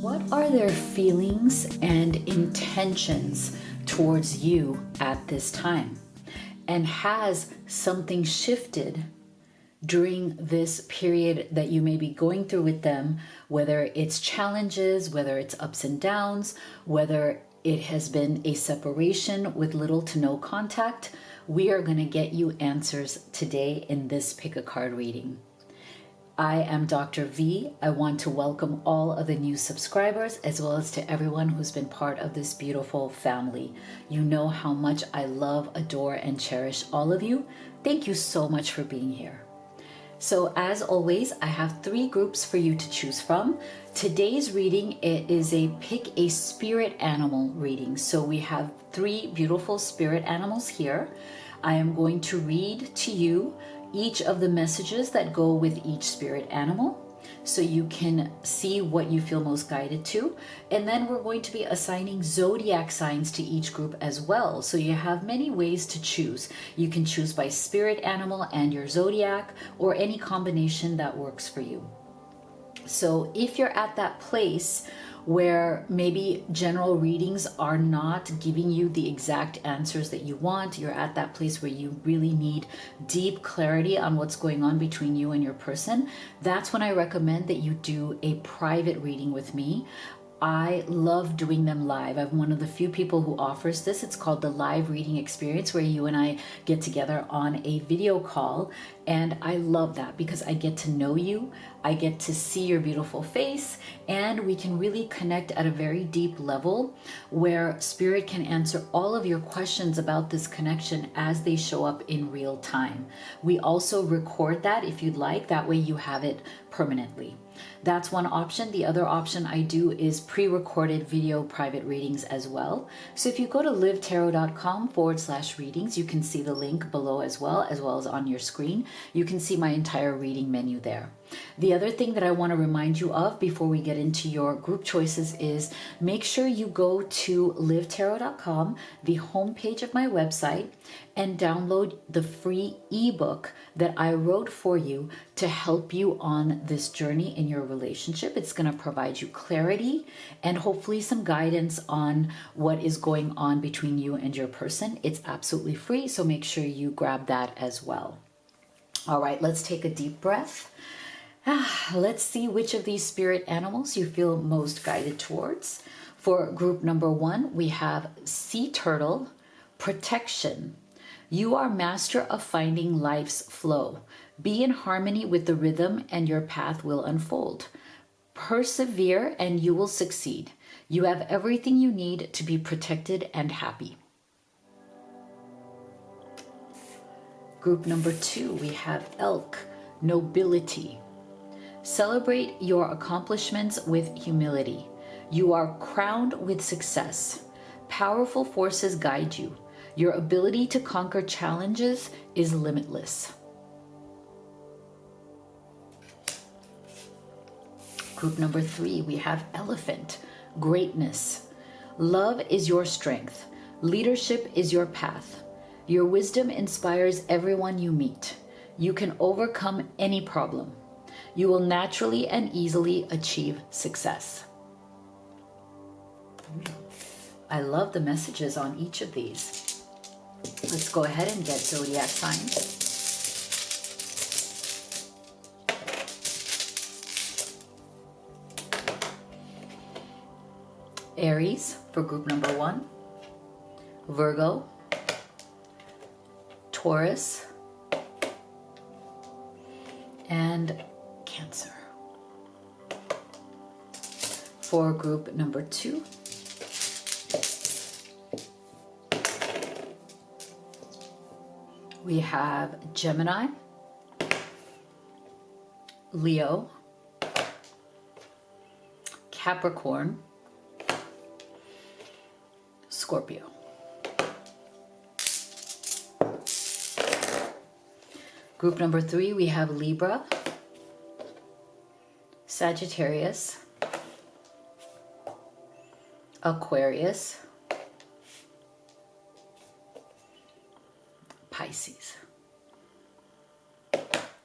What are their feelings and intentions towards you at this time? And has something shifted during this period that you may be going through with them, whether it's challenges, whether it's ups and downs, whether it has been a separation with little to no contact? We are going to get you answers today in this pick a card reading. I am Dr. V. I want to welcome all of the new subscribers as well as to everyone who's been part of this beautiful family. You know how much I love, adore, and cherish all of you. Thank you so much for being here. So as always, I have 3 groups for you to choose from. Today's reading, it is a pick a spirit animal reading. So we have 3 beautiful spirit animals here. I am going to read to you each of the messages that go with each spirit animal so you can see what you feel most guided to. And then we're going to be assigning zodiac signs to each group as well. So you have many ways to choose. You can choose by spirit animal and your zodiac, or any combination that works for you. So if you're at that place where maybe general readings are not giving you the exact answers that you want, you're at that place where you really need deep clarity on what's going on between you and your person, that's when I recommend that you do a private reading with me. I love doing them live. I'm one of the few people who offers this. It's called the live reading experience, where you and I get together on a video call. And I love that because I get to know you, I get to see your beautiful face, and we can really connect at a very deep level where spirit can answer all of your questions about this connection as they show up in real time. We also record that if you'd like, that way you have it permanently. That's one option. The other option I do is pre-recorded video private readings as well. So if you go to livetarot.com/readings, you can see the link below as well as on your screen. You can see my entire reading menu there. The other thing that I want to remind you of before we get into your group choices is make sure you go to livetarot.com, the homepage of my website, and download the free ebook that I wrote for you to help you on this journey in your relationship. It's going to provide you clarity and hopefully some guidance on what is going on between you and your person. It's absolutely free, so make sure you grab that as well. All right, let's take a deep breath. Let's see which of these spirit animals you feel most guided towards. For group number 1, we have sea turtle, protection. You are master of finding life's flow. Be in harmony with the rhythm and your path will unfold. Persevere and you will succeed. You have everything you need to be protected and happy. Group number 2, we have elk, nobility. Celebrate your accomplishments with humility. You are crowned with success. Powerful forces guide you. Your ability to conquer challenges is limitless. Group number 3, we have elephant, greatness. Love is your strength. Leadership is your path. Your wisdom inspires everyone you meet. You can overcome any problem. You will naturally and easily achieve success. I love the messages on each of these. Let's go ahead and get zodiac signs. Aries for group number 1, Virgo, Taurus, and Cancer. For group number 2, we have Gemini, Leo, Capricorn, Scorpio. Group number 3, we have Libra, Sagittarius, Aquarius, Pisces.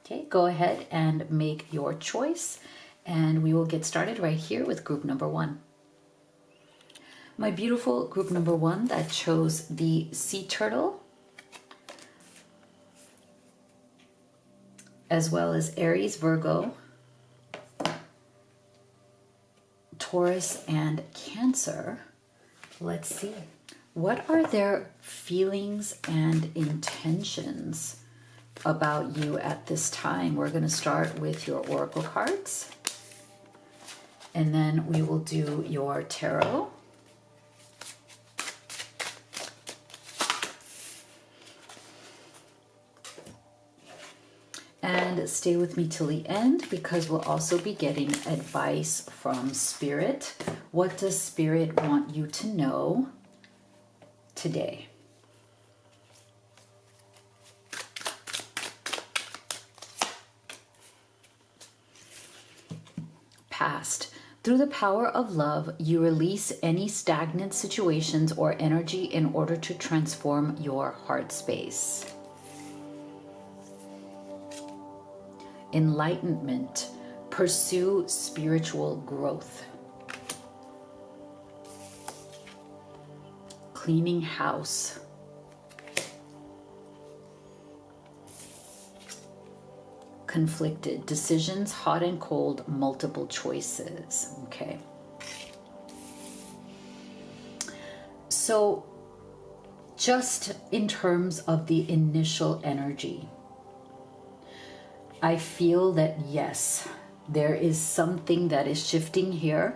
Okay, go ahead and make your choice And we will get started right here with group number 1. My beautiful group number 1 that chose the sea turtle, as well as Aries, Virgo, Taurus, and Cancer. Let's see. What are their feelings and intentions about you at this time? We're going to start with your oracle cards, and then we will do your tarot. And stay with me till the end, because we'll also be getting advice from Spirit. What does Spirit want you to know today? Past. Through the power of love, you release any stagnant situations or energy in order to transform your heart space. Enlightenment. Pursue spiritual growth. Cleaning house. Conflicted. Decisions, hot and cold, multiple choices. Okay. So just in terms of the initial energy, I feel that yes, there is something that is shifting here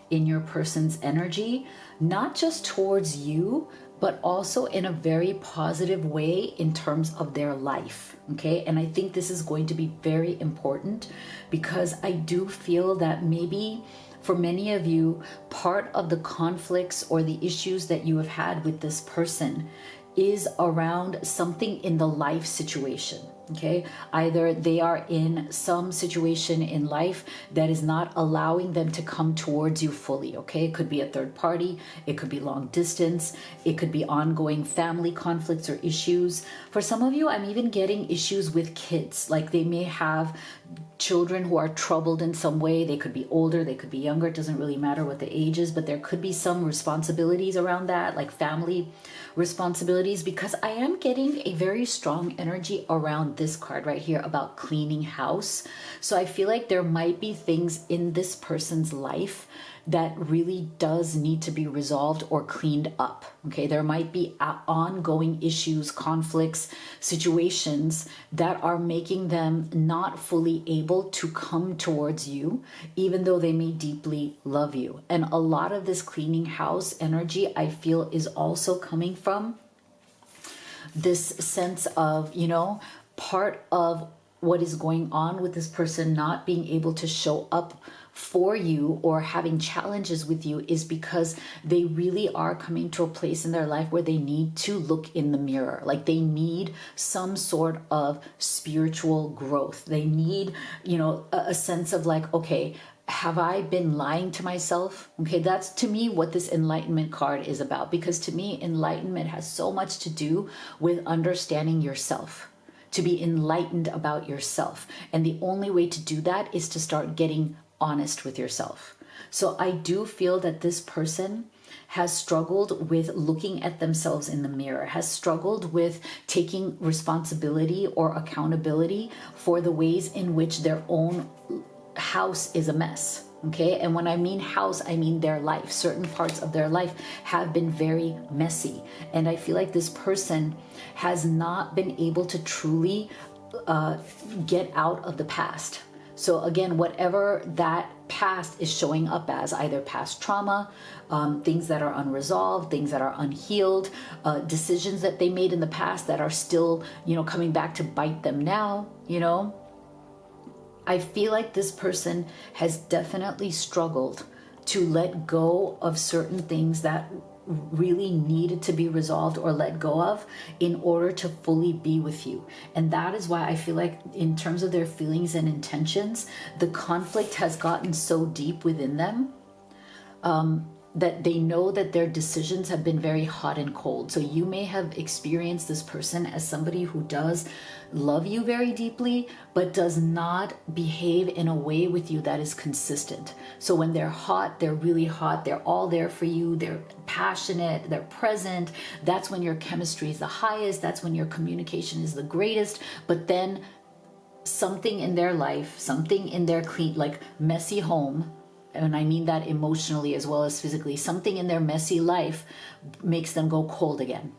in your person's energy, not just towards you, but also in a very positive way in terms of their life. Okay. And I think this is going to be very important, because I do feel that maybe for many of you, part of the conflicts or the issues that you have had with this person is around something in the life situation. Okay, either they are in some situation in life that is not allowing them to come towards you fully. Okay, it could be a third party, it could be long distance, it could be ongoing family conflicts or issues. For some of you, I'm even getting issues with kids. Like they may have children who are troubled in some way. They could be older, they could be younger, it doesn't really matter what the age is, but there could be some responsibilities around that, like family responsibilities, because I am getting a very strong energy around this card right here about cleaning house. So I feel like there might be things in this person's life that really does need to be resolved or cleaned up. Okay, there might be ongoing issues, conflicts, situations that are making them not fully able to come towards you, even though they may deeply love you. And a lot of this cleaning house energy, I feel, is also coming from this sense of, you know, part of what is going on with this person not being able to show up for you or having challenges with you is because they really are coming to a place in their life where they need to look in the mirror. Like they need some sort of spiritual growth. They need, you know, a sense of like, okay, have I been lying to myself? Okay, that's to me what this enlightenment card is about, because to me, enlightenment has so much to do with understanding yourself, to be enlightened about yourself. And the only way to do that is to start getting honest with yourself. So I do feel that this person has struggled with looking at themselves in the mirror, has struggled with taking responsibility or accountability for the ways in which their own house is a mess. Okay, and when I mean house, I mean their life. Certain parts of their life have been very messy, and I feel like this person has not been able to truly get out of the past. So again, whatever that past is showing up as, either past trauma, things that are unresolved, things that are unhealed, decisions that they made in the past that are still, you know, coming back to bite them now, you know. I feel like this person has definitely struggled to let go of certain things that really needed to be resolved or let go of in order to fully be with you. And that is why I feel like in terms of their feelings and intentions, the conflict has gotten so deep within them that they know that their decisions have been very hot and cold. So you may have experienced this person as somebody who does love you very deeply, but does not behave in a way with you that is consistent. So when they're hot, they're really hot, they're all there for you, they're passionate, they're present. That's when your chemistry is the highest, that's when your communication is the greatest. But then something in their life, something in their clean, like messy home, and I mean that emotionally as well as physically, something in their messy life makes them go cold again,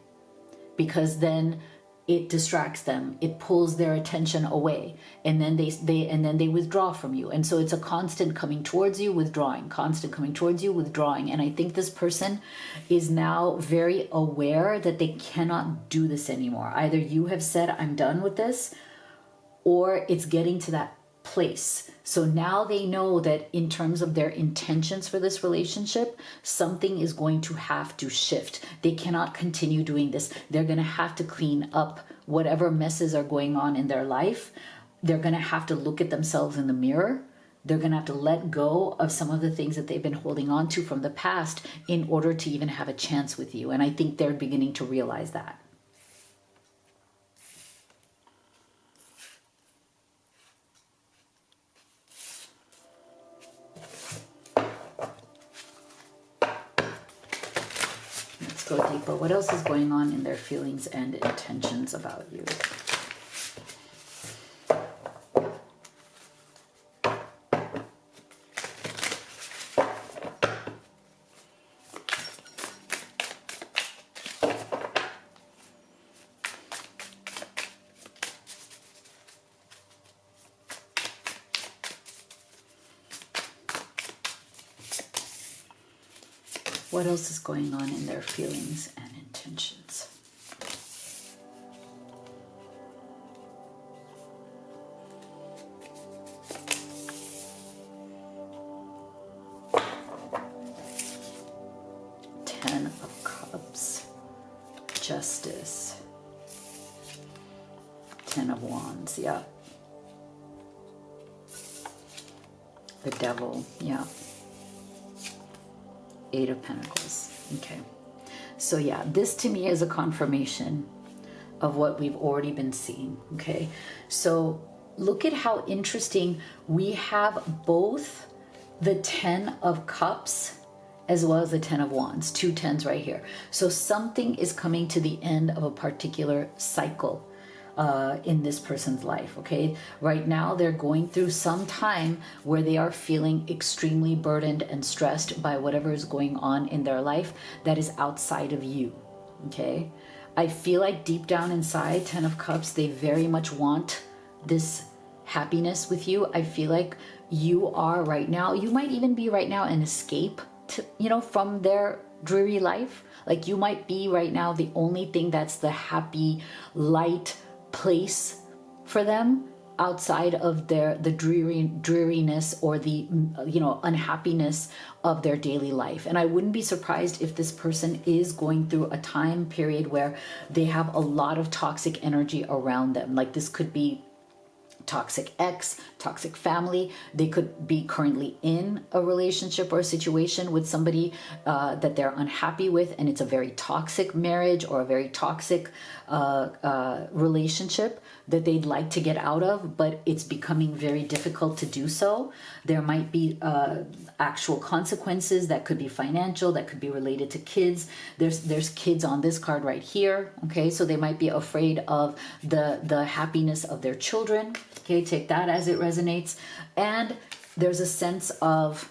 because then it distracts them, it pulls their attention away, and then they withdraw from you. And so it's a constant coming towards you, withdrawing, constant coming towards you, withdrawing. And I think this person is now very aware that they cannot do this anymore. Either you have said, I'm done with this, or it's getting to that place. So now they know that in terms of their intentions for this relationship, something is going to have to shift. They cannot continue doing this. They're going to have to clean up whatever messes are going on in their life. They're going to have to look at themselves in the mirror. They're going to have to let go of some of the things that they've been holding on to from the past in order to even have a chance with you. And I think they're beginning to realize that. Go deeper. What else is going on in their feelings and intentions about you? What else is going on in their feelings and intentions? Ten of Cups, Justice, Ten of Wands, yeah. The Devil, yeah. Eight of Pentacles. Okay. So yeah, this to me is a confirmation of what we've already been seeing. Okay. So look at how interesting we have both the Ten of Cups as well as the Ten of Wands, two tens right here. So something is coming to the end of a particular cycle in this person's life. Okay, right now they're going through some time where they are feeling extremely burdened and stressed by whatever is going on in their life that is outside of you. Okay, I feel like deep down inside, Ten of Cups, they very much want this happiness with you. I feel like you are right now, you might even be right now an escape to, from their dreary life. Like you might be right now the only thing that's the happy, light place for them outside of the dreariness or the unhappiness of their daily life. And I wouldn't be surprised if this person is going through a time period where they have a lot of toxic energy around them. Like this could be toxic ex, toxic family. They could be currently in a relationship or a situation with somebody that they're unhappy with, and it's a very toxic marriage or a very toxic relationship that they'd like to get out of, but it's becoming very difficult to do so. There might be actual consequences that could be financial, that could be related to kids. There's kids on this card right here. Okay, so they might be afraid of the happiness of their children. Okay, take that as it resonates. And there's a sense of,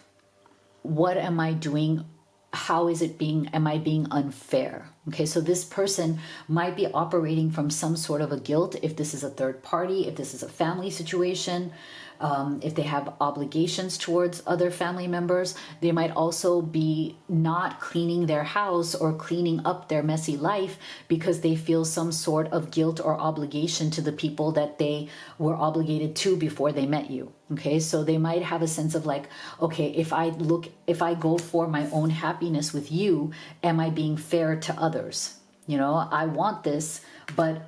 what am I doing? How is it am I being unfair? Okay, so this person might be operating from some sort of a guilt, if this is a third party, if this is a family situation, if they have obligations towards other family members. They might also be not cleaning their house or cleaning up their messy life because they feel some sort of guilt or obligation to the people that they were obligated to before they met you. Okay, so they might have a sense of like, okay, if I go for my own happiness with you, am I being fair to others? I want this, but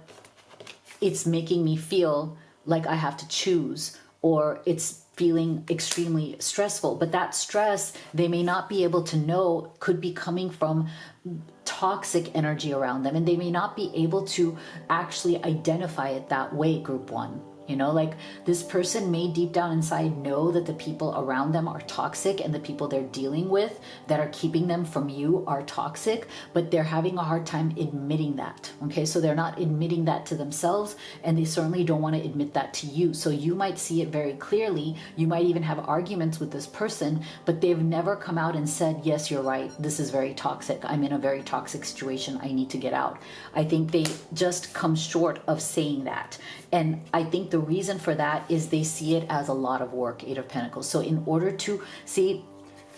it's making me feel like I have to choose, or it's feeling extremely stressful. But that stress, they may not be able to know, could be coming from toxic energy around them, and they may not be able to actually identify it that way, group one. You know, like this person may deep down inside know that the people around them are toxic and the people they're dealing with that are keeping them from you are toxic, but they're having a hard time admitting that. Okay, so they're not admitting that to themselves, and they certainly don't want to admit that to you. So you might see it very clearly. You might even have arguments with this person, but they've never come out and said, yes, you're right, this is very toxic. I'm in a very toxic situation. I need to get out. I think they just come short of saying that. And I think the reason for that is they see it as a lot of work, Eight of Pentacles. So in order to see,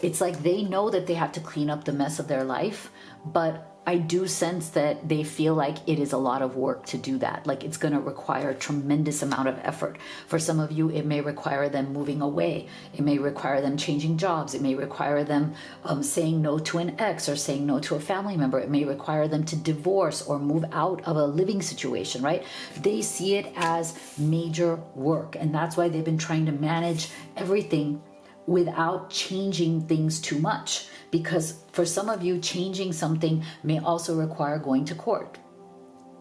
it's like they know that they have to clean up the mess of their life, but I do sense that they feel like it is a lot of work to do that. Like it's going to require a tremendous amount of effort. For some of you, it may require them moving away. It may require them changing jobs. It may require them saying no to an ex or saying no to a family member. It may require them to divorce or move out of a living situation, right? They see it as major work. And that's why they've been trying to manage everything without changing things too much. Because for some of you, changing something may also require going to court,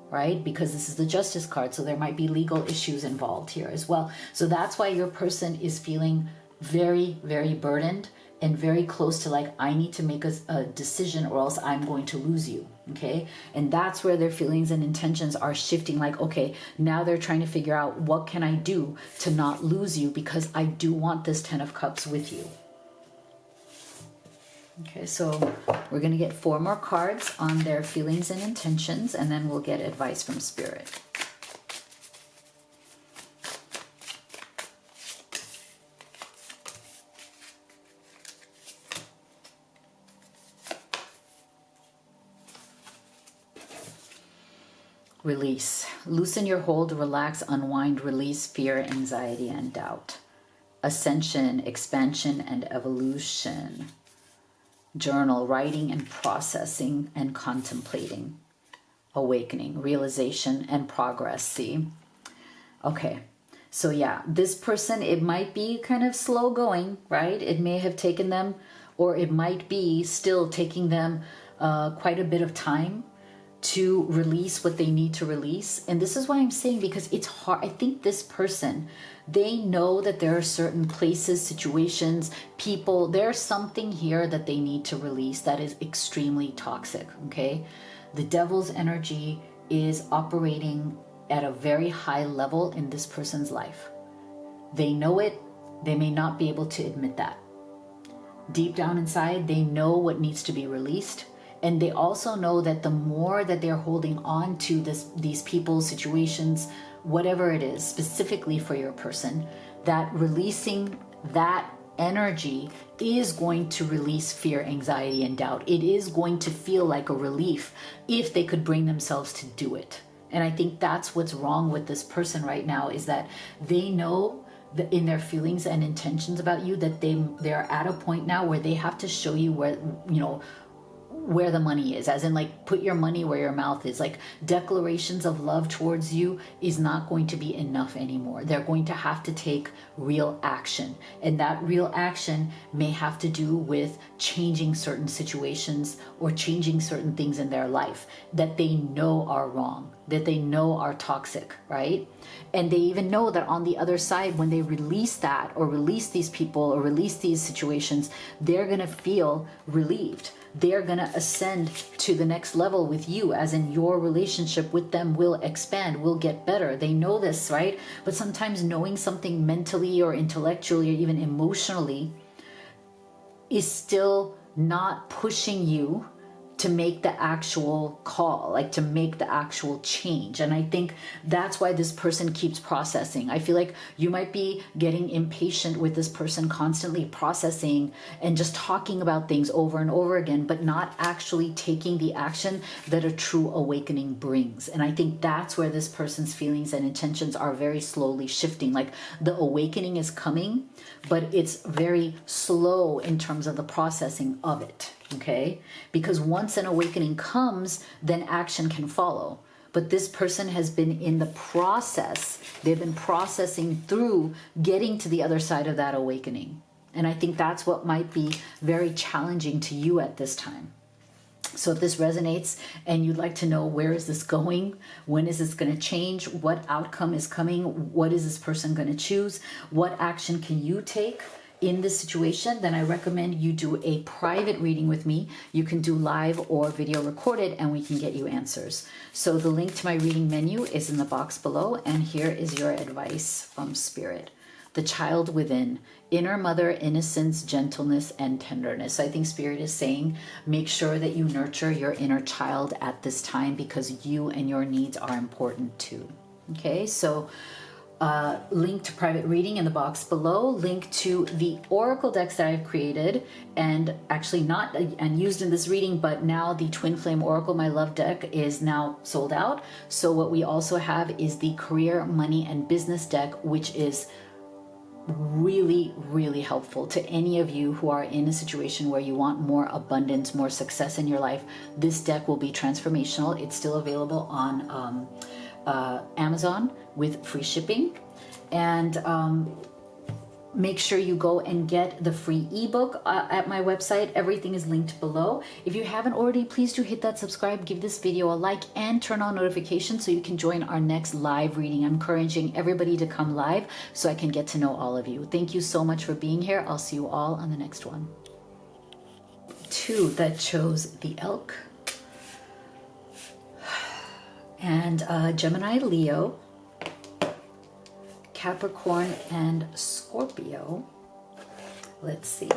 right? Because this is the Justice card, so there might be legal issues involved here as well. So that's why your person is feeling very, very burdened and very close to like, I need to make a decision or else I'm going to lose you, okay? And that's where their feelings and intentions are shifting. Like, okay, now they're trying to figure out, what can I do to not lose you, because I do want this 10 of Cups with you. Okay, so we're going to get 4 more cards on their feelings and intentions, and then we'll get advice from Spirit. Release. Loosen your hold, relax, unwind, release fear, anxiety, and doubt. Ascension, expansion, and evolution. Journal, writing and processing and contemplating. Awakening, realization, and progress. See? Okay. So yeah, this person, it might be kind of slow going, right? It may have taken them, or it might be still taking them quite a bit of time to release what they need to release. And this is why I'm saying, because it's hard. I think this person, they know that there are certain places, situations, people, there's something here that they need to release that is extremely toxic, okay? The devil's energy is operating at a very high level in this person's life. They know it. They may not be able to admit that. Deep down inside, they know what needs to be released. And they also know that the more that they're holding on to these people, situations, whatever it is, specifically for your person, that releasing that energy is going to release fear, anxiety, and doubt. It is going to feel like a relief if they could bring themselves to do it. And I think that's what's wrong with this person right now, is that they know that in their feelings and intentions about you, that they're at a point now where they have to show you where, you know, where the money is, as in like, put your money where your mouth is. Like, declarations of love towards you is not going to be enough anymore. They're going to have to take real action, and that real action may have to do with changing certain situations or changing certain things in their life that they know are wrong, that they know are toxic, right? And they even know that on the other side, when they release that, or release these people, or release these situations, they're gonna feel relieved. They're going to ascend to the next level with you, as in your relationship with them will expand, will get better. They know this, right? But sometimes knowing something mentally or intellectually or even emotionally is still not pushing you to make the actual call, like to make the actual change. And I think that's why this person keeps processing. I feel like you might be getting impatient with this person constantly processing and just talking about things over and over again, but not actually taking the action that a true awakening brings. And I think that's where this person's feelings and intentions are very slowly shifting. Like, the awakening is coming, but it's very slow in terms of the processing of it. Okay, because once an awakening comes, then action can follow. but this person has been in the process. They've been processing through getting to the other side of that awakening. And I think that's what might be very challenging to you at this time. So if this resonates and you'd like to know, where is this going? When is this going to change? What outcome is coming? What is this person going to choose? What action can you take in this situation? Then I recommend you do a private reading with me. You can do live or video recorded, and we can get you answers. So the link to my reading menu is in the box below, and here is your advice from Spirit. The child within, inner mother, innocence, gentleness, and tenderness. So I think Spirit is saying, make sure that you nurture your inner child at this time, because you and your needs are important too. Okay, so link to private reading in the box below, link to the oracle decks that I've created, and actually not and used in this reading, but now the Twin Flame Oracle, my love deck, is now sold out. So what we also have is the career, money, and business deck, which is really, really helpful to any of you who are in a situation where you want more abundance, more success in your life. This deck will be transformational. It's still available on Amazon with free shipping. And make sure you go and get the free ebook at my website. Everything is linked below. If you haven't already, please do hit that subscribe, give this video a like, and turn on notifications so you can join our next live reading. I'm encouraging everybody to come live so I can get to know all of you. Thank you so much for being here. I'll see you all on the next one. 2 that chose the elk. And Gemini, Leo, Capricorn, and Scorpio. Let's see.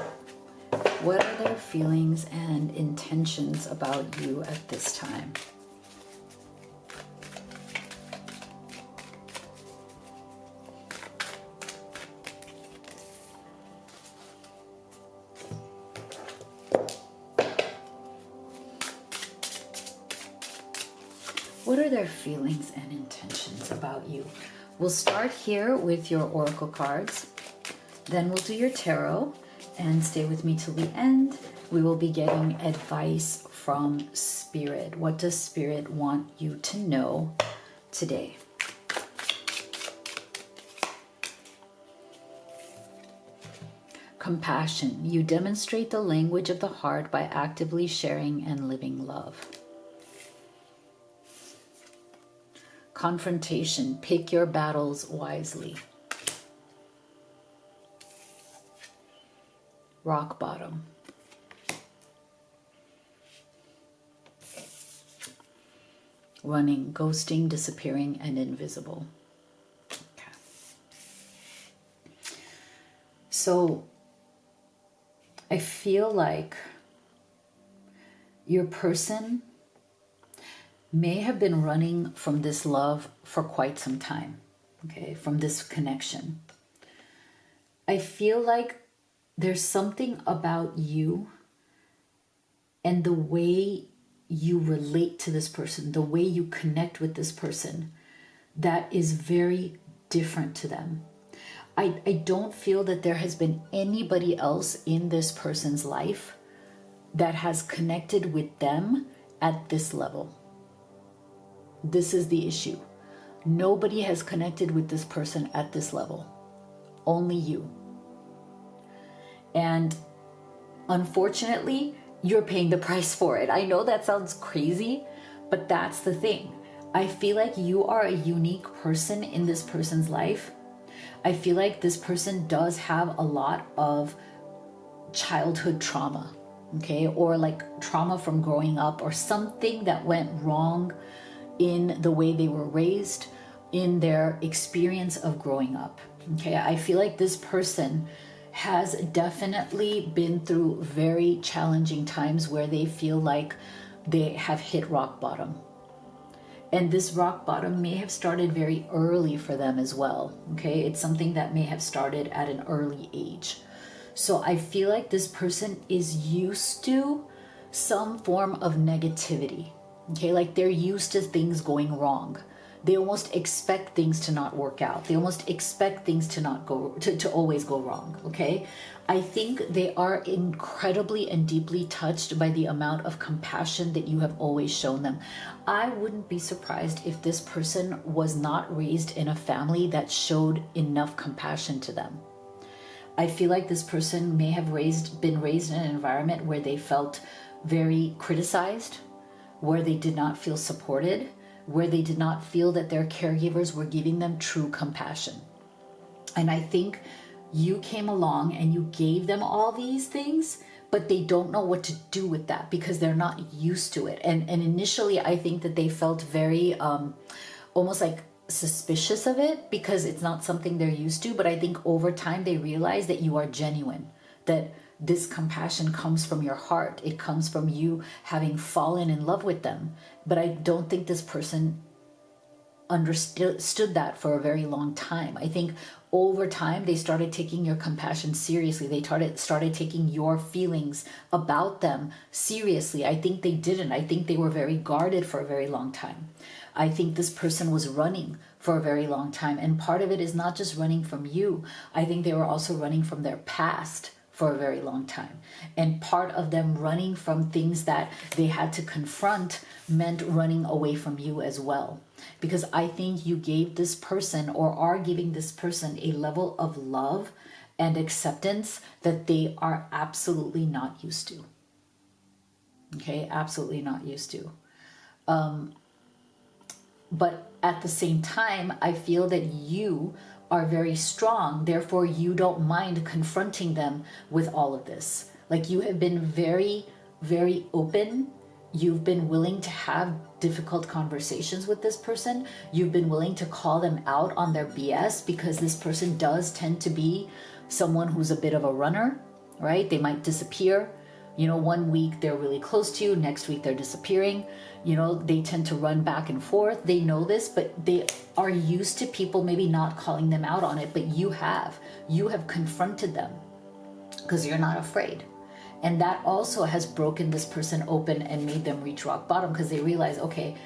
What are their feelings and intentions about you at this time? What are their feelings and intentions about you? We'll start here with your oracle cards. Then we'll do your tarot, and stay with me till the end. We will be getting advice from Spirit. What does Spirit want you to know today? Compassion. You demonstrate the language of the heart by actively sharing and living love. Confrontation. Pick your battles wisely. Rock bottom. Running, ghosting, disappearing, and invisible. Okay. So I feel like your person may have been running from this love for quite some time, okay, from this connection. I feel like there's something about you and the way you relate to this person, the way you connect with this person, that is very different to them. I don't feel that there has been anybody else in this person's life that has connected with them at this level. This is the issue. Nobody has connected with this person at this level. Only you. And unfortunately, you're paying the price for it. I know that sounds crazy, but that's the thing. I feel like you are a unique person in this person's life. I feel like this person does have a lot of childhood trauma, okay? Or like trauma from growing up, or something that went wrong in the way they were raised, in their experience of growing up, okay? I feel like this person has definitely been through very challenging times where they feel like they have hit rock bottom. And this rock bottom may have started very early for them as well, okay? It's something that may have started at an early age. So I feel like this person is used to some form of negativity, okay? Like they're used to things going wrong. They almost expect things to not work out. They almost expect things to not go, to always go wrong, okay? I think they are incredibly and deeply touched by the amount of compassion that you have always shown them. I wouldn't be surprised if this person was not raised in a family that showed enough compassion to them. I feel like this person may have been raised in an environment where they felt very criticized, where they did not feel supported, where they did not feel that their caregivers were giving them true compassion. And I think you came along and you gave them all these things, but they don't know what to do with that because they're not used to it. And initially, I think that they felt very almost like suspicious of it because it's not something they're used to. But I think over time, they realize that you are genuine, that this compassion comes from your heart. It comes from you having fallen in love with them. But I don't think this person understood that for a very long time. I think over time, they started taking your compassion seriously. They started taking your feelings about them seriously. I think they didn't. I think they were very guarded for a very long time. I think this person was running for a very long time. And part of it is not just running from you. I think they were also running from their past for a very long time. And part of them running from things that they had to confront meant running away from you as well. Because I think you gave this person or are giving this person a level of love and acceptance that they are absolutely not used to. Okay, absolutely not used to. But at the same time, I feel that you are very strong. Therefore, you don't mind confronting them with all of this. Like you have been very, very open. You've been willing to have difficult conversations with this person. You've been willing to call them out on their BS because this person does tend to be someone who's a bit of a runner, right? They might disappear. You know, one week they're really close to you, next week they're disappearing. You know, they tend to run back and forth. They know this, but they are used to people maybe not calling them out on it, but you have. You have confronted them because you're not afraid. And that also has broken this person open and made them reach rock bottom because they realize, okay,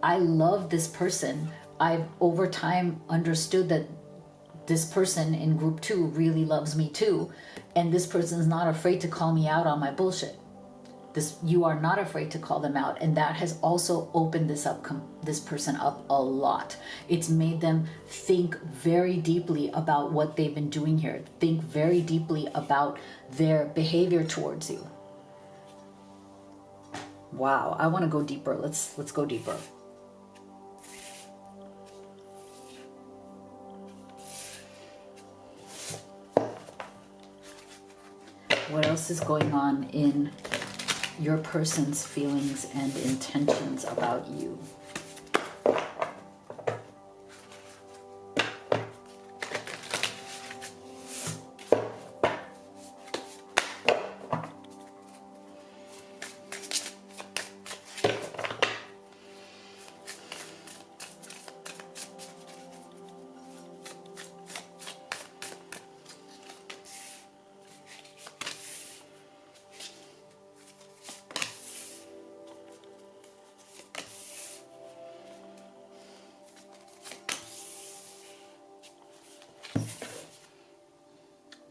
I love this person. I've over time understood that this person in group 2 really loves me too. And this person is not afraid to call me out on my bullshit. You are not afraid to call them out. And that has also opened this person up a lot. It's made them think very deeply about what they've been doing here. Think very deeply about their behavior towards you. Wow, I want to go deeper. Let's go deeper. What else is going on in your person's feelings and intentions about you?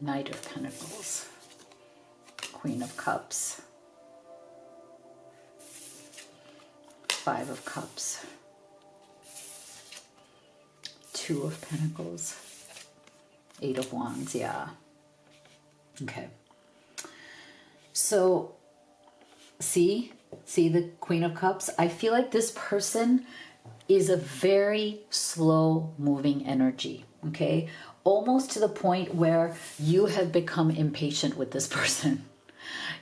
Knight of Pentacles, Queen of Cups, Five of Cups, Two of Pentacles, Eight of Wands, yeah. Okay. So, see the Queen of Cups? I feel like this person is a very slow moving energy, okay? Almost to the point where you have become impatient with this person.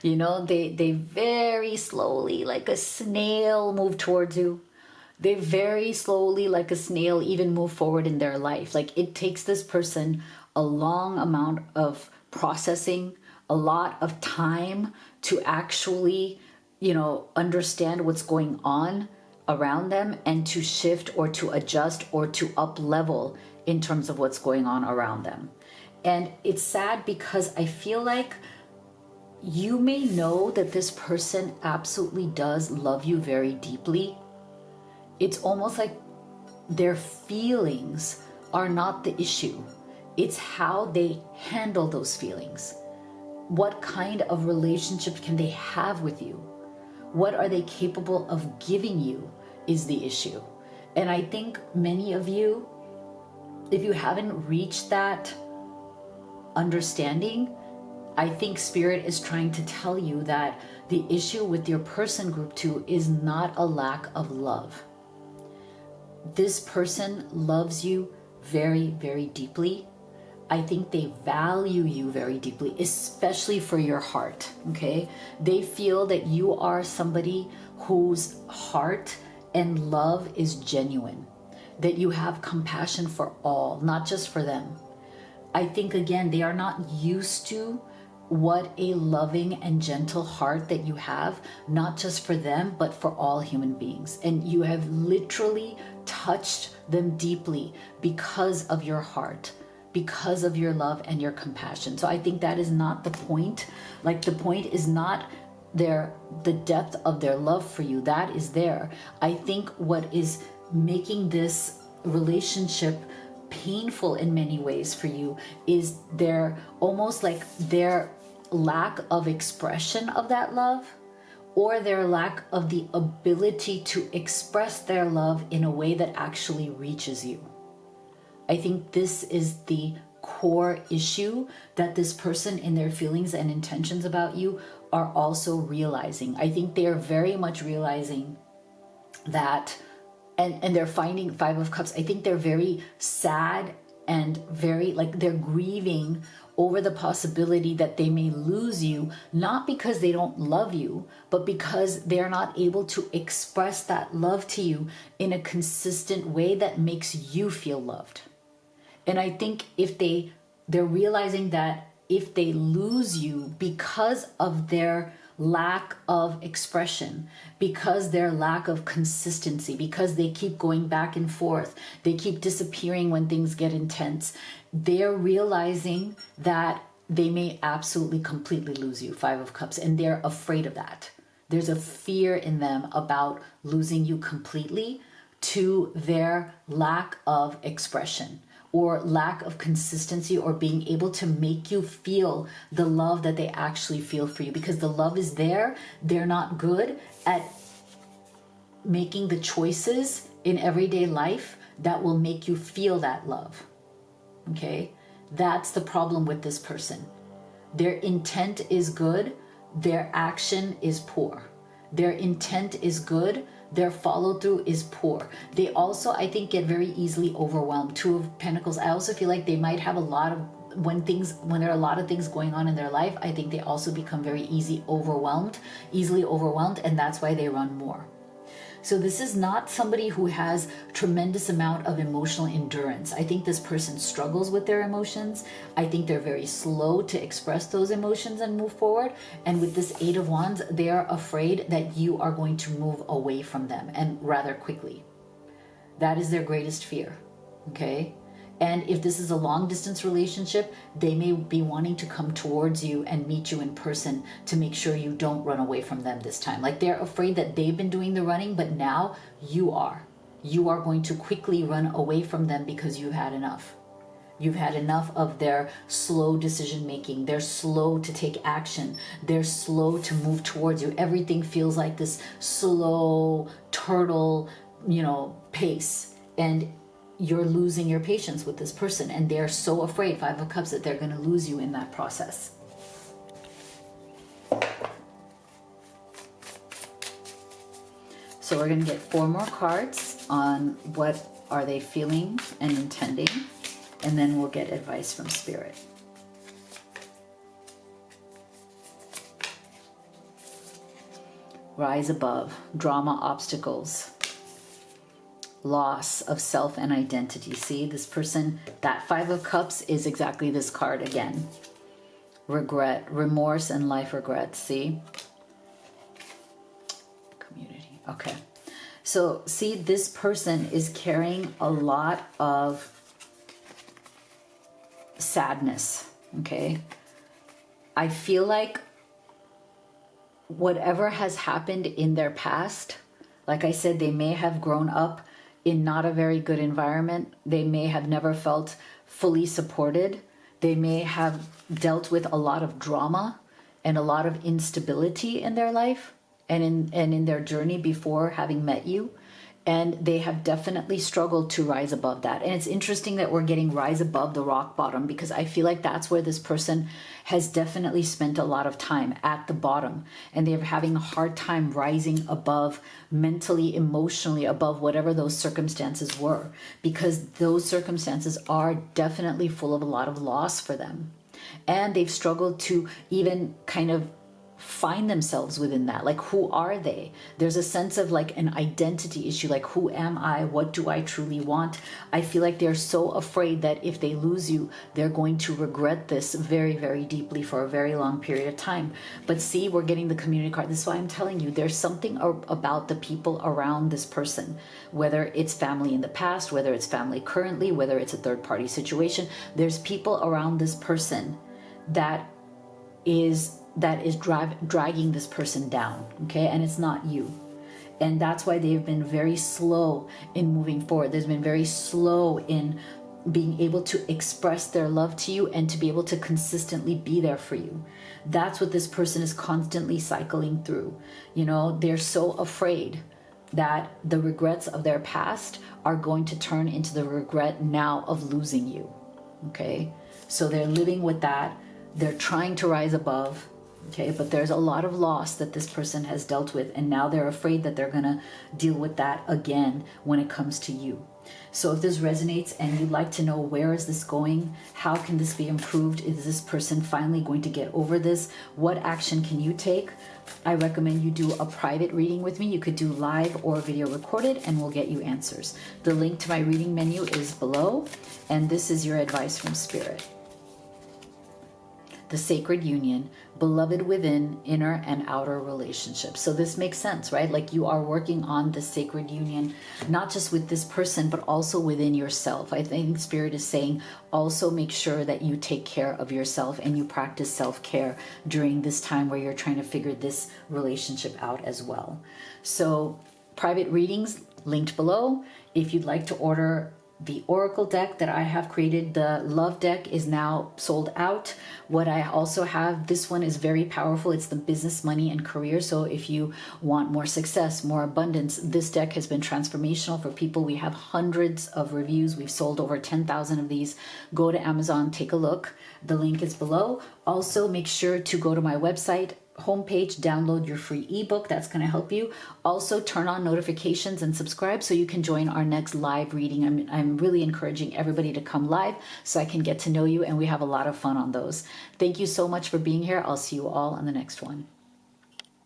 You know, they very slowly, like a snail, move towards you. They very slowly, like a snail, even move forward in their life. Like it takes this person a long amount of processing, a lot of time to actually, you know, understand what's going on around them and to shift or to adjust or to up level in terms of what's going on around them. And it's sad because I feel like you may know that this person absolutely does love you very deeply. It's almost like their feelings are not the issue. It's how they handle those feelings. What kind of relationship can they have with you? What are they capable of giving you is the issue. And I think many of you, if you haven't reached that understanding, I think Spirit is trying to tell you that the issue with your person group 2 is not a lack of love. This person loves you very, very deeply. I think they value you very deeply, especially for your heart, okay? They feel that you are somebody whose heart and love is genuine, that you have compassion for all, not just for them. I think, again, they are not used to what a loving and gentle heart that you have, not just for them, but for all human beings. And you have literally touched them deeply because of your heart, because of your love and your compassion. So I think that is not the point. Like, the point is not the depth of their love for you. That is there. I think what is making this relationship painful in many ways for you is their lack of expression of that love, or their lack of the ability to express their love in a way that actually reaches you. I think this is the core issue that this person, in their feelings and intentions about you, are also realizing. I think they are very much realizing that, and they're finding Five of Cups. I think they're very sad and very, like, they're grieving over the possibility that they may lose you, not because they don't love you, but because they're not able to express that love to you in a consistent way that makes you feel loved. And I think if they're realizing that if they lose you because of their lack of expression, because their lack of consistency, because they keep going back and forth, they keep disappearing when things get intense, they're realizing that they may absolutely completely lose you, Five of Cups, and they're afraid of that. There's a fear in them about losing you completely to their lack of expression, or lack of consistency, or being able to make you feel the love that they actually feel for you. Because the love is there, they're not good at making the choices in everyday life that will make you feel that love. Okay? That's the problem with this person. Their intent is good, their action is poor. Their intent is good, their follow through is poor. They also, I think, get very easily overwhelmed. Two of Pentacles, I also feel like they might have a lot of, when there are a lot of things going on in their life, I think they also become very easily overwhelmed, and that's why they run more. So this is not somebody who has tremendous amount of emotional endurance. I think this person struggles with their emotions. I think they're very slow to express those emotions and move forward. And with this Eight of Wands, they are afraid that you are going to move away from them, and rather quickly. That is their greatest fear, okay? And if this is a long distance relationship, they may be wanting to come towards you and meet you in person to make sure you don't run away from them this time. Like, they're afraid that they've been doing the running, but now you are. You are going to quickly run away from them because you've had enough. You've had enough of their slow decision making. They're slow to take action. They're slow to move towards you. Everything feels like this slow turtle, pace. And you're losing your patience with this person, and they're so afraid, Five of Cups, that they're going to lose you in that process. So we're going to get 4 more cards on what are they feeling and intending, and then we'll get advice from Spirit. Rise above, drama, obstacles, loss of self and identity. See, this person, that Five of Cups is exactly this card again. Regret, remorse, and life regrets. See? Community. Okay. So, see, this person is carrying a lot of sadness. Okay? I feel like whatever has happened in their past, like I said, they may have grown up in not a very good environment. They may have never felt fully supported. They may have dealt with a lot of drama and a lot of instability in their life and in their journey before having met you. And they have definitely struggled to rise above that. And it's interesting that we're getting rise above the rock bottom, because I feel like that's where this person has definitely spent a lot of time, at the bottom. And they're having a hard time rising above, mentally, emotionally, above whatever those circumstances were, because those circumstances are definitely full of a lot of loss for them. And they've struggled to even kind of find themselves within that. Like, who are they? There's a sense of like an identity issue, like, who am I? What do I truly want? I feel like they're so afraid that if they lose you, they're going to regret this very, very deeply for a very long period of time. But see, we're getting the community card. This is why I'm telling you, there's something about the people around this person, whether it's family in the past, whether it's family currently, whether it's a third party situation. There's people around this person that is dragging this person down, okay? And it's not you. And that's why they've been very slow in moving forward. There's been very slow in being able to express their love to you and to be able to consistently be there for you. That's what this person is constantly cycling through. You know, they're so afraid that the regrets of their past are going to turn into the regret now of losing you, okay? So they're living with that. They're trying to rise above. Okay, but there's a lot of loss that this person has dealt with, and now they're afraid that they're gonna deal with that again when it comes to you. So if this resonates and you'd like to know, where is this going? How can this be improved? Is this person finally going to get over this? What action can you take? I recommend you do a private reading with me. You could do live or video recorded, and we'll get you answers. The link to my reading menu is below, and this is your advice from Spirit. The sacred union, beloved within, inner and outer relationships. So this makes sense, right? Like, you are working on the sacred union, not just with this person, but also within yourself. I think Spirit is saying also make sure that you take care of yourself and you practice self-care during this time where you're trying to figure this relationship out as well. So private readings linked below. If you'd like to order the oracle deck that I have created, the love deck, is now sold out. What I also have, this one is very powerful. It's the business, money, and career. So if you want more success, more abundance, this deck has been transformational for people. We have hundreds of reviews. We've sold over 10,000 of these. Go to Amazon, take a look. The link is below. Also, make sure to go to my website homepage, download your free ebook. That's going to help you. Also, turn on notifications and subscribe so you can join our next live reading. I'm really encouraging everybody to come live so I can get to know you, and we have a lot of fun on those. Thank you so much for being here. I'll see you all on the next one.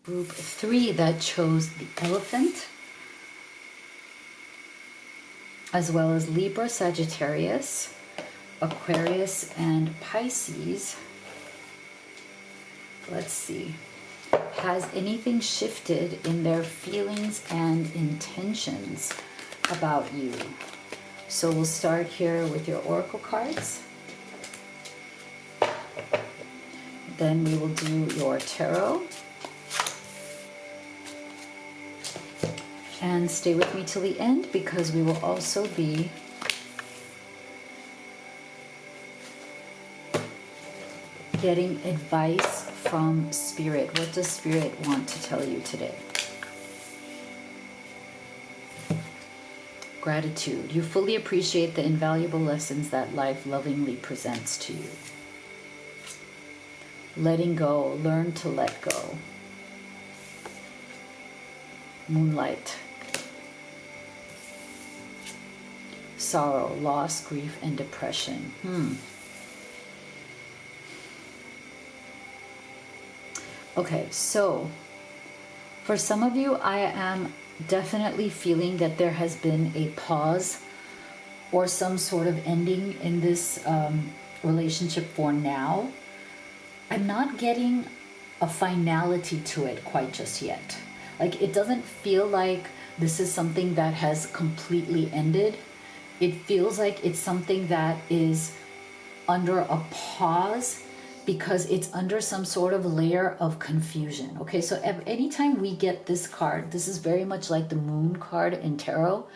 Group 3 that chose the elephant, as well as Libra, Sagittarius, Aquarius, and Pisces. Let's see. Has anything shifted in their feelings and intentions about you? So we'll start here with your oracle cards. Then we will do your tarot. And stay with me till the end, because we will also be getting advice from Spirit. What does Spirit want to tell you today? Gratitude. You fully appreciate the invaluable lessons that life lovingly presents to you. Letting go. Learn to let go. Moonlight. Sorrow, loss, grief, and depression. Okay, so for some of you, I am definitely feeling that there has been a pause or some sort of ending in this relationship for now. I'm not getting a finality to it quite just yet. Like, it doesn't feel like this is something that has completely ended. It feels like it's something that is under a pause, because it's under some sort of layer of confusion. Okay, so anytime we get this card, this is very much like the moon card in tarot.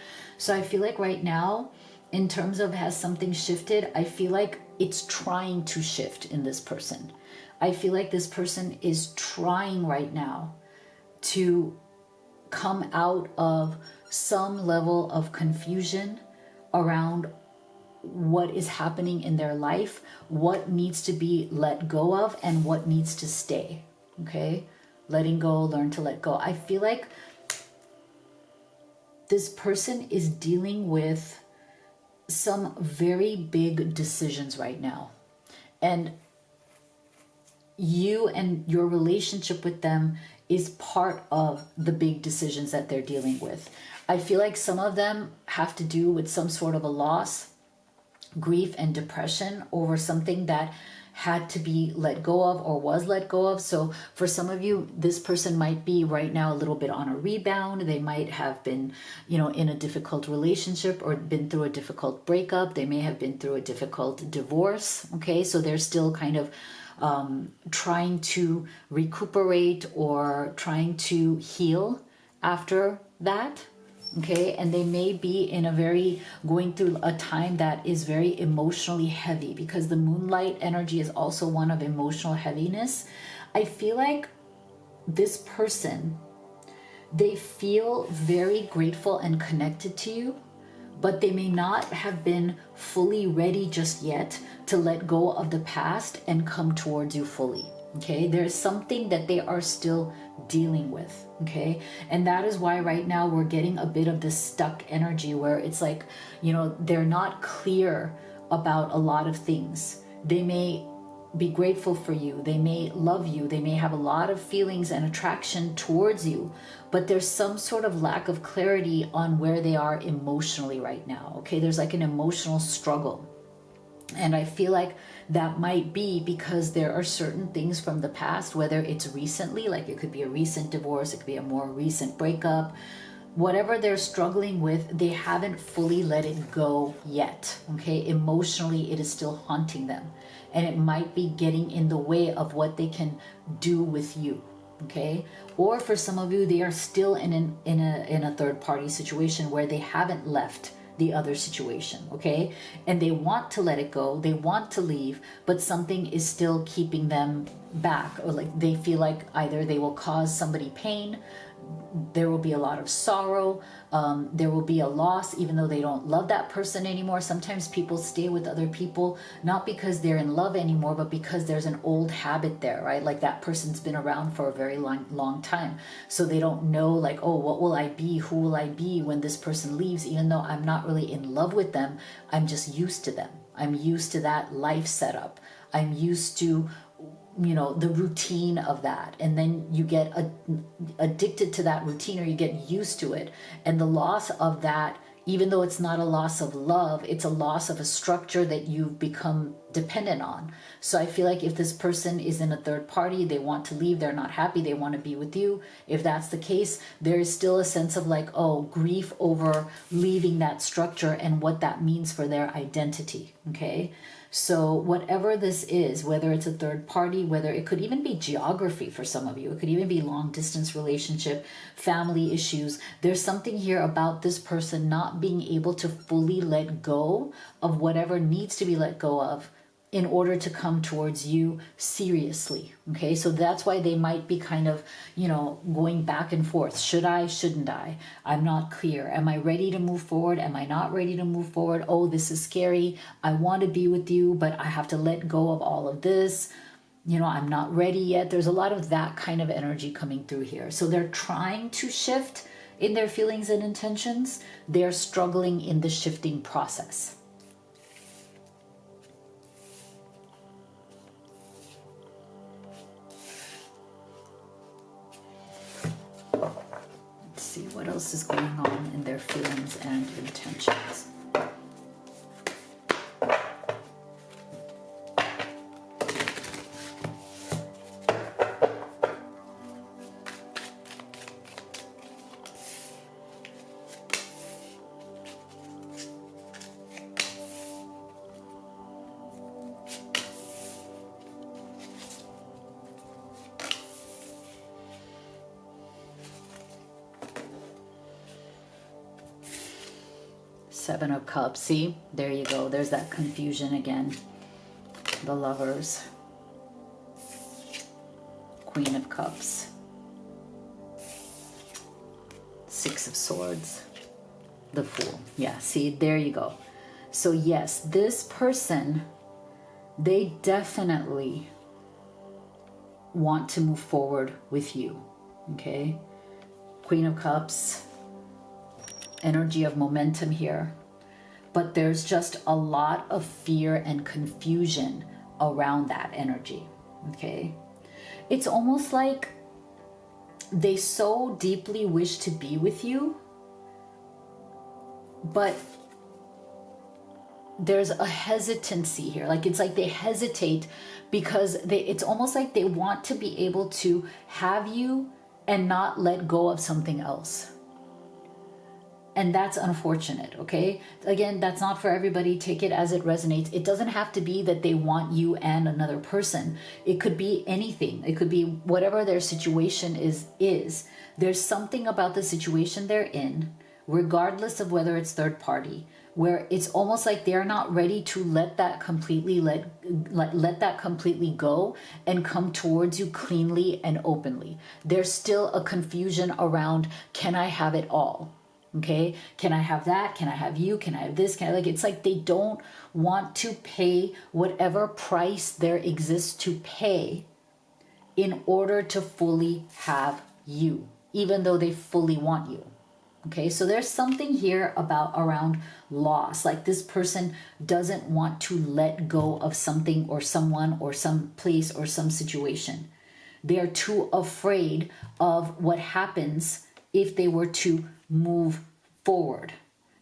So I feel like right now, in terms of has something shifted, I feel like it's trying to shift in this person. I feel like this person is trying right now to come out of some level of confusion around what is happening in their life, what needs to be let go of, and what needs to stay. Okay? Letting go, learn to let go. I feel like this person is dealing with some very big decisions right now. And you and your relationship with them is part of the big decisions that they're dealing with. I feel like some of them have to do with some sort of a loss, grief, and depression over something that had to be let go of or was let go of. So for some of you, this person might be right now a little bit on a rebound. They might have been, in a difficult relationship or been through a difficult breakup. They may have been through a difficult divorce. Okay, so they're still kind of trying to recuperate or trying to heal after that. Okay, and they may be going through a time that is very emotionally heavy, because the moonlight energy is also one of emotional heaviness. I feel like this person, they feel very grateful and connected to you, but they may not have been fully ready just yet to let go of the past and come towards you fully. Okay, there's something that they are still dealing with. Okay, and that is why right now we're getting a bit of this stuck energy where it's like, they're not clear about a lot of things. They may be grateful for you, they may love you, they may have a lot of feelings and attraction towards you, but there's some sort of lack of clarity on where they are emotionally right now. Okay, there's like an emotional struggle. And I feel like that might be because there are certain things from the past, whether it's recently, like it could be a recent divorce, it could be a more recent breakup, whatever they're struggling with, they haven't fully let it go yet. Okay, emotionally, it is still haunting them. And it might be getting in the way of what they can do with you. Okay, or for some of you, they are still in a third party situation where they haven't left the other situation. Okay, and they want to let it go, they want to leave, but something is still keeping them back, or like they feel like either they will cause somebody pain, there will be a lot of sorrow, there will be a loss, even though they don't love that person anymore. Sometimes people stay with other people not because they're in love anymore, but because there's an old habit there, right? Like that person's been around for a very long time, so they don't know, like, oh, what will I be, who will I be when this person leaves? Even though I'm not really in love with them, I'm just used to them, I'm used to that life setup, I'm used to the routine of that, and then you get addicted to that routine, or you get used to it, and the loss of that, even though it's not a loss of love, it's a loss of a structure that you've become dependent on. So I feel like if this person is in a third party, they want to leave, they're not happy, they want to be with you, if that's the case, there is still a sense of like, oh, grief over leaving that structure and what that means for their identity. Okay, so whatever this is, whether it's a third party, whether it could even be geography for some of you, it could even be long distance relationship, family issues, there's something here about this person not being able to fully let go of whatever needs to be let go of in order to come towards you seriously. Okay, so that's why they might be kind of, going back and forth. Should I, shouldn't I? I'm not clear. Am I ready to move forward? Am I not ready to move forward? Oh, this is scary. I want to be with you, but I have to let go of all of this. I'm not ready yet. There's a lot of that kind of energy coming through here. So they're trying to shift in their feelings and intentions. They're struggling in the shifting process. See what else is going on in their feelings and intentions. Seven of Cups. See, there you go. There's that confusion again. The Lovers. Queen of Cups. Six of Swords. The Fool. Yeah, see, there you go. So yes, this person, they definitely want to move forward with you. Okay? Queen of Cups. Energy of momentum here. But there's just a lot of fear and confusion around that energy. Okay? It's almost like they so deeply wish to be with you, but there's a hesitancy here. Like it's like they hesitate because it's almost like they want to be able to have you and not let go of something else. And that's unfortunate, okay? Again, that's not for everybody. Take it as it resonates. It doesn't have to be that they want you and another person. It could be anything. It could be whatever their situation is. There's something about the situation they're in, regardless of whether it's third party, where it's almost like they're not ready to let that completely let that completely go and come towards you cleanly and openly. There's still a confusion around, can I have it all? Okay, can I have that? Can I have you? Can I have this? Can I, like, it's like they don't want to pay whatever price there exists to pay in order to fully have you, even though they fully want you. Okay, so there's something here around loss. Like this person doesn't want to let go of something or someone or some place or some situation. They are too afraid of what happens if they were to move forward.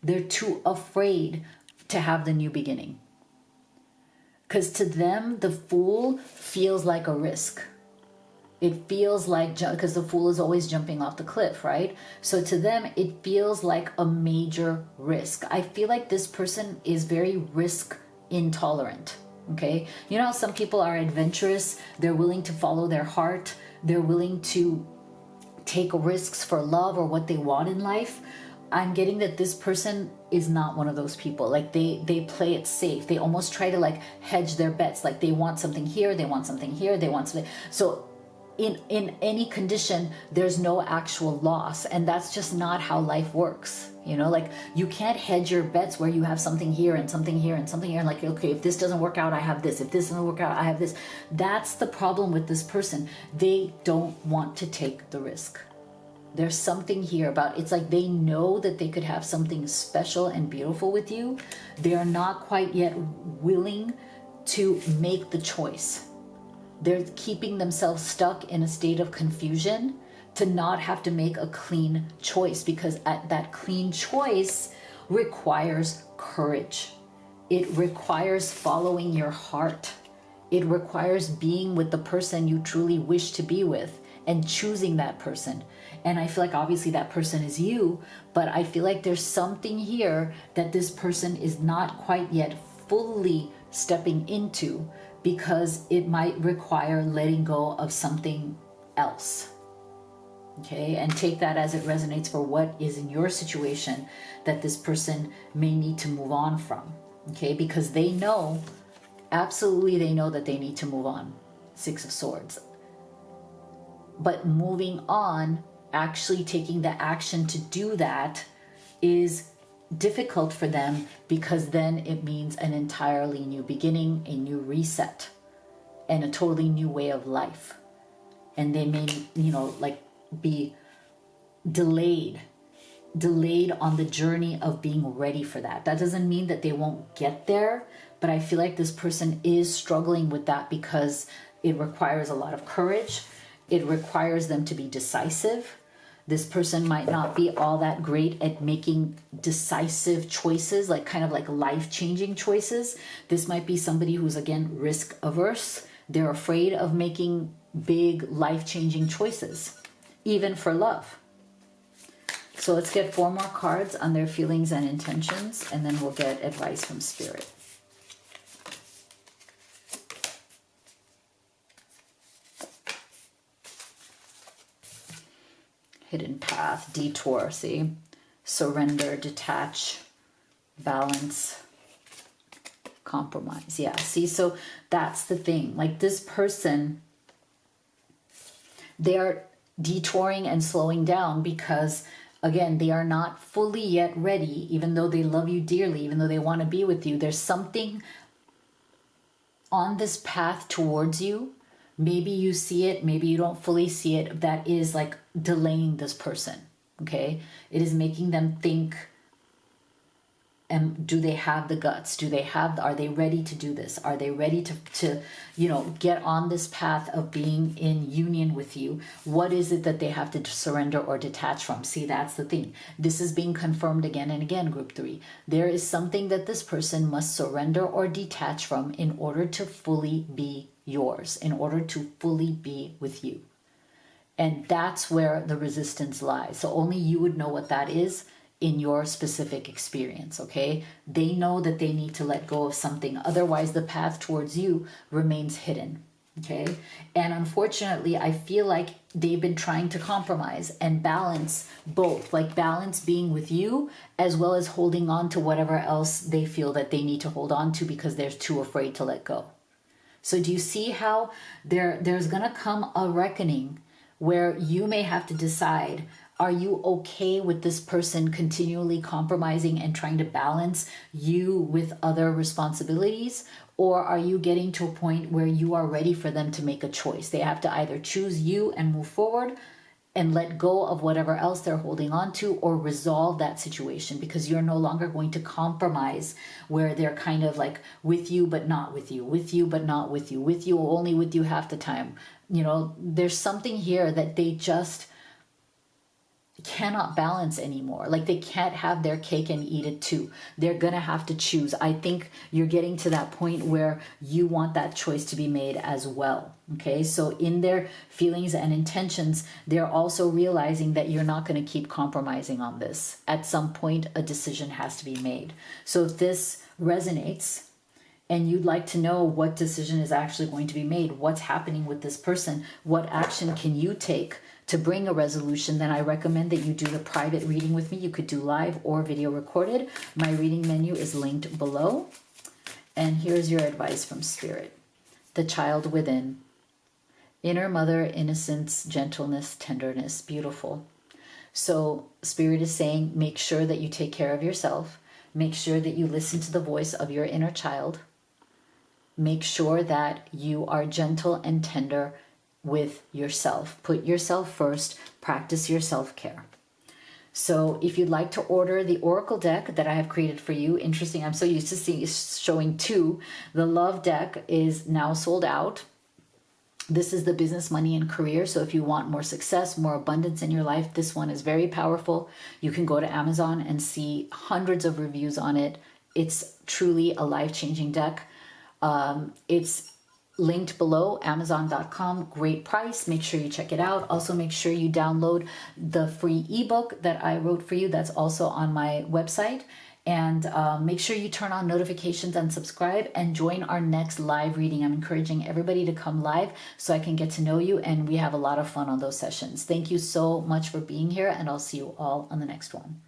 They're too afraid to have the new beginning. Because to them, the Fool feels like a risk. It feels like, because the Fool is always jumping off the cliff, right? So to them, it feels like a major risk. I feel like this person is very risk intolerant. Okay, you know how some people are adventurous, they're willing to follow their heart, they're willing to take risks for love or what they want in life. I'm getting that this person is not one of those people. Like they play it safe. They almost try to like hedge their bets. Like they want something here, they want something here, they want something. So in any condition, there's no actual loss. And that's just not how life works. You know, like you can't hedge your bets where you have something here and something here and something here. And like, okay, if this doesn't work out, I have this. If this doesn't work out, I have this. That's the problem with this person. They don't want to take the risk. There's something here about, it's like they know that they could have something special and beautiful with you. They are not quite yet willing to make the choice. They're keeping themselves stuck in a state of confusion to not have to make a clean choice, because that clean choice requires courage. It requires following your heart. It requires being with the person you truly wish to be with and choosing that person. And I feel like obviously that person is you, but I feel like there's something here that this person is not quite yet fully stepping into, because it might require letting go of something else. Okay, and take that as it resonates for what is in your situation that this person may need to move on from. Okay, because they know, absolutely they know that they need to move on. Six of Swords. But moving on, actually taking the action to do that is difficult for them, because then it means an entirely new beginning, a new reset, and a totally new way of life. And they may, you know, like be delayed on the journey of being ready for that. That doesn't mean that they won't get there, but I feel like this person is struggling with that because it requires a lot of courage. It requires them to be decisive. This person might not be all that great at making decisive choices, like kind of like life-changing choices. This might be somebody who's, again, risk averse. They're afraid of making big life-changing choices, even for love. So let's get 4 more cards on their feelings and intentions, and then we'll get advice from Spirit. Hidden path, detour, see? Surrender, detach, balance, compromise. Yeah, see, so that's the thing. Like this person, they're detouring and slowing down because, again, they are not fully yet ready, even though they love you dearly, even though they want to be with you. There's something on this path towards you. Maybe you see it, maybe you don't fully see it, that is like delaying this person. Okay, it is making them think, and do they have the guts? Are they ready to do this? Are they ready to get on this path of being in union with you? What is it that they have to surrender or detach from? See, that's the thing. This is being confirmed again and again, group 3. There is something that this person must surrender or detach from in order to fully be yours, in order to fully be with you. And that's where the resistance lies. So only you would know what that is in your specific experience, okay? They know that they need to let go of something. Otherwise, the path towards you remains hidden, okay? And unfortunately, I feel like they've been trying to compromise and balance both, like balance being with you as well as holding on to whatever else they feel that they need to hold on to because they're too afraid to let go. So do you see how there's gonna come a reckoning where you may have to decide, are you okay with this person continually compromising and trying to balance you with other responsibilities? Or are you getting to a point where you are ready for them to make a choice? They have to either choose you and move forward and let go of whatever else they're holding on to, or resolve that situation, because you're no longer going to compromise where they're kind of like with you but not with you, with you but not with you, with you only with you half the time. There's something here that they just cannot balance anymore. Like they can't have their cake and eat it too. They're gonna have to choose. I think you're getting to that point where you want that choice to be made as well. Okay, so in their feelings and intentions, they're also realizing that you're not going to keep compromising on this. At some point, a decision has to be made. So if this resonates and you'd like to know what decision is actually going to be made, what's happening with this person, what action can you take to bring a resolution, then I recommend that you do the private reading with me. You could do live or video recorded. My reading menu is linked below. And here's your advice from Spirit. The child within. Inner mother, innocence, gentleness, tenderness. Beautiful. So Spirit is saying, make sure that you take care of yourself. Make sure that you listen to the voice of your inner child. Make sure that you are gentle and tender with yourself. Put yourself first. Practice your self-care. So if you'd like to order the Oracle deck that I have created for you, interesting, I'm so used to showing 2. The Love deck is now sold out. This is the business, money, and career. So if you want more success, more abundance in your life, this one is very powerful. You can go to Amazon and see hundreds of reviews on it. It's truly a life-changing deck. It's linked below, amazon.com. Great price. Make sure you check it out. Also, make sure you download the free ebook that I wrote for you. That's also on my website. And make sure you turn on notifications and subscribe and join our next live reading. I'm encouraging everybody to come live so I can get to know you, and we have a lot of fun on those sessions. Thank you so much for being here, and I'll see you all on the next one.